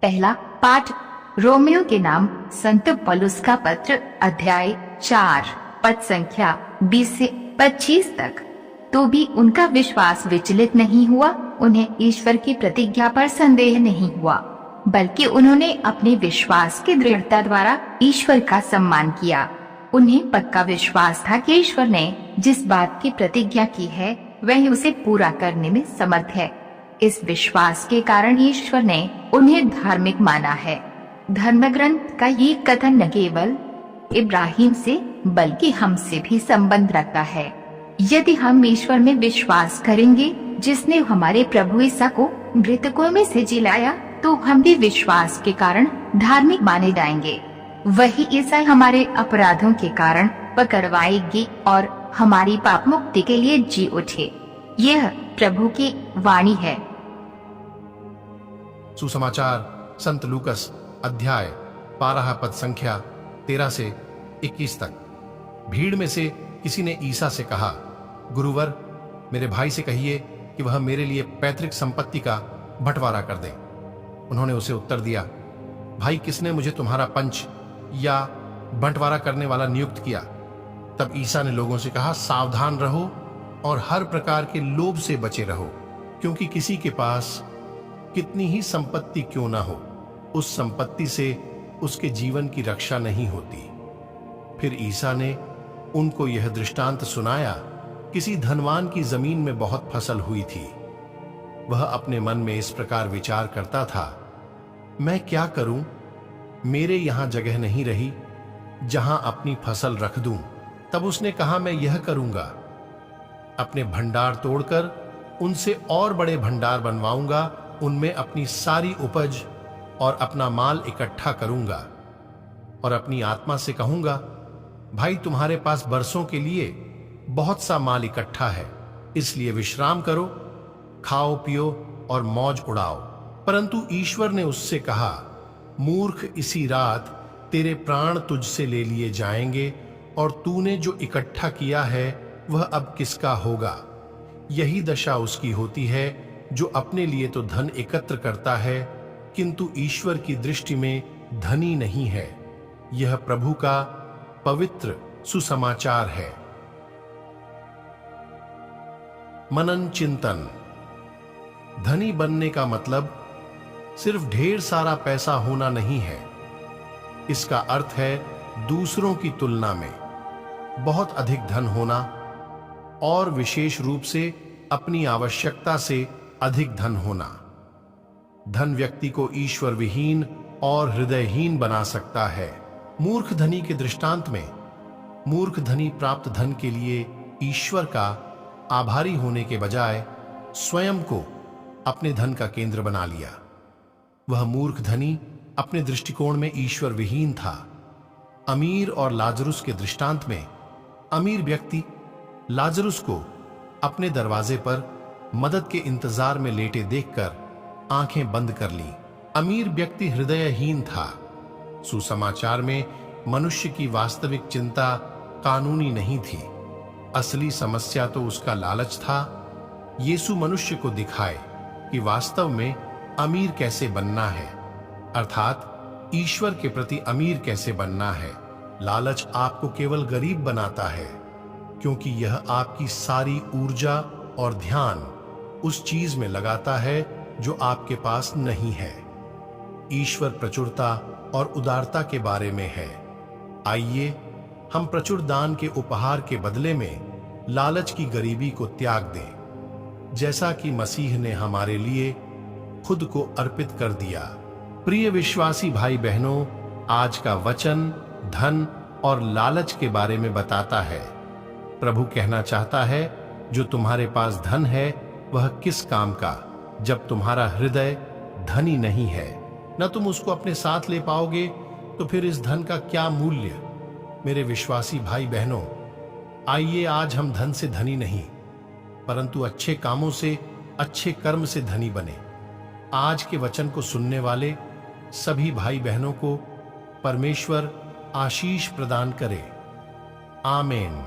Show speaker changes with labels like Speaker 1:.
Speaker 1: पहला पाठ रोमियो के नाम संत पौलुस का पत्र, अध्याय 4, पद संख्या 20 से 25 तक। तो भी उनका विश्वास विचलित नहीं हुआ, उन्हें ईश्वर की प्रतिज्ञा पर संदेह नहीं हुआ, बल्कि उन्होंने अपने विश्वास की दृढ़ता द्वारा ईश्वर का सम्मान किया। उन्हें पक्का विश्वास था कि ईश्वर ने जिस बात की प्रतिज्ञा की है वह उसे पूरा करने में समर्थ है। इस विश्वास के कारण ईश्वर ने उन्हें धार्मिक माना है। धर्म ग्रंथ का ये कथन न केवल इब्राहिम से बल्कि हमसे भी संबंध रखता है। यदि हम ईश्वर में विश्वास करेंगे जिसने हमारे प्रभु ईसा को मृतकों में से जिलाया, तो हम भी विश्वास के कारण धार्मिक माने जाएंगे। वही ईसा हमारे अपराधों के कारण पकड़वाएगी और हमारी पाप मुक्ति के लिए जी उठे। यह प्रभु की वाणी है।
Speaker 2: सुसमाचार संत लूकस अध्याय 12 पद संख्या 13 से 21 तक। भीड़ में से किसी ने ईसा से कहा, गुरुवर, मेरे भाई से कहिए कि वह मेरे लिए पैतृक संपत्ति का बंटवारा कर दे। उन्होंने उसे उत्तर दिया, भाई, किसने मुझे तुम्हारा पंच या बंटवारा करने वाला नियुक्त किया? तब ईसा ने लोगों से कहा, सावधान रहो और हर प्रकार के लोभ से बचे रहो, क्योंकि किसी के पास कितनी ही संपत्ति क्यों ना हो, उस संपत्ति से उसके जीवन की रक्षा नहीं होती। फिर ईसा ने उनको यह दृष्टांत सुनाया, किसी धनवान की जमीन में बहुत फसल हुई थी। वह अपने मन में इस प्रकार विचार करता था, मैं क्या करूं? मेरे यहां जगह नहीं रही जहां अपनी फसल रख दूं। तब उसने कहा, मैं यह करूंगा, अपने भंडार तोड़कर उनसे और बड़े भंडार बनवाऊंगा, उनमें अपनी सारी उपज और अपना माल इकट्ठा करूंगा और अपनी आत्मा से कहूंगा, भाई, तुम्हारे पास बरसों के लिए बहुत सा माल इकट्ठा है, इसलिए विश्राम करो, खाओ पियो और मौज उड़ाओ। परंतु ईश्वर ने उससे कहा, मूर्ख, इसी रात तेरे प्राण तुझसे ले लिए जाएंगे और तूने जो इकट्ठा किया है वह अब किसका होगा? यही दशा उसकी होती है जो अपने लिए तो धन एकत्र करता है, किंतु ईश्वर की दृष्टि में धनी नहीं है। यह प्रभु का पवित्र सुसमाचार है। मनन चिंतन। धनी बनने का मतलब सिर्फ ढेर सारा पैसा होना नहीं है। इसका अर्थ है दूसरों की तुलना में बहुत अधिक धन होना और विशेष रूप से अपनी आवश्यकता से अधिक धन होना। धन व्यक्ति को ईश्वर विहीन और हृदयहीन बना सकता है। मूर्ख धनी के दृष्टांत में मूर्ख धनी प्राप्त धन के लिए ईश्वर का आभारी होने के बजाय स्वयं को अपने धन का केंद्र बना लिया। वह मूर्ख धनी अपने दृष्टिकोण में ईश्वर विहीन था। अमीर और लाजरुस के दृष्टांत में अमीर व्यक्ति लाजरुस को अपने दरवाजे पर मदद के इंतजार में लेटे देखकर आंखें बंद कर लीं। अमीर व्यक्ति हृदयहीन था। सुसमाचार में मनुष्य की वास्तविक चिंता कानूनी नहीं थी, असली समस्या तो उसका लालच था। यीशु मनुष्य को दिखाए कि वास्तव में अमीर कैसे बनना है, अर्थात ईश्वर के प्रति अमीर कैसे बनना है। लालच आपको केवल गरीब बनाता है, क्योंकि यह आपकी सारी ऊर्जा और ध्यान उस चीज में लगाता है जो आपके पास नहीं है। ईश्वर प्रचुरता और उदारता के बारे में है। आइए हम प्रचुर दान के उपहार के बदले में लालच की गरीबी को त्याग दें, जैसा कि मसीह ने हमारे लिए खुद को अर्पित कर दिया। प्रिय विश्वासी भाई बहनों, आज का वचन धन और लालच के बारे में बताता है। प्रभु कहना चाहता है, जो तुम्हारे पास धन है वह किस काम का, जब तुम्हारा हृदय धनी नहीं है। न तुम उसको अपने साथ ले पाओगे तो फिर इस धन का क्या मूल्य। मेरे विश्वासी भाई बहनों, आइए आज हम धन से धनी नहीं, परंतु अच्छे कामों से, अच्छे कर्म से धनी बने। आज के वचन को सुनने वाले सभी भाई बहनों को परमेश्वर आशीष प्रदान करे। आमीन।